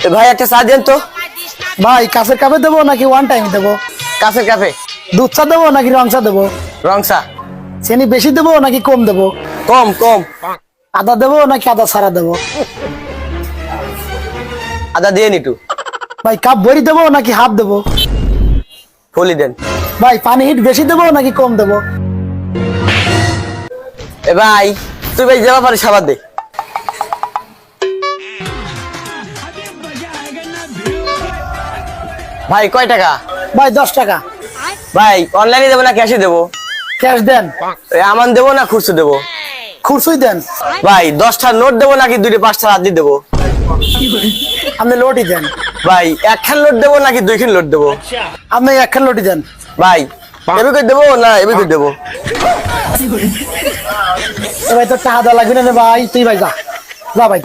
ভাই একটা চা দেন তো। ভাই কাঁচের কাপে দেবো নাকি ওয়ান টাইম দেবো? Cafe cafe. দুধ চা দেবো নাকি রং চা দেবো? রং চা। চিনি বেশি দেবো নাকি কম দেবো? কম কম। আদা দেবো নাকি আদা ছাড়া দেবো? আদা দিয়ে নিটু। ভাই কাপ ভরি দেবো নাকি হাফ দেবো? ফুলি দেন। ভাই পানি হিট বেশি দেবো নাকি কম দেবো? ভাই তুই ভাই যাওয়া পারিস খাবার দে। ভাই কয় টাকা? ভাই 10 টাকা। ভাই অনলাইনে দেবো না ক্যাশে দেবো? ক্যাশ দেন। আমান দেবো না খুচরো দেবো? খুরসুই দেন। ভাই 10টা নোট দেবো নাকি 2টা 5টা আদি দেবো? আপনি লোটই দেন। ভাই একখান লোট দেবো নাকি 2খান লোট দেবো? আপনি একখান লোটি দেন। ভাই এবি করে দেবো না এবি করে দেবো? ভাই তোর টাকা দেওয়া লাগবে না রে ভাই, তুই ভাই যা যা ভাই।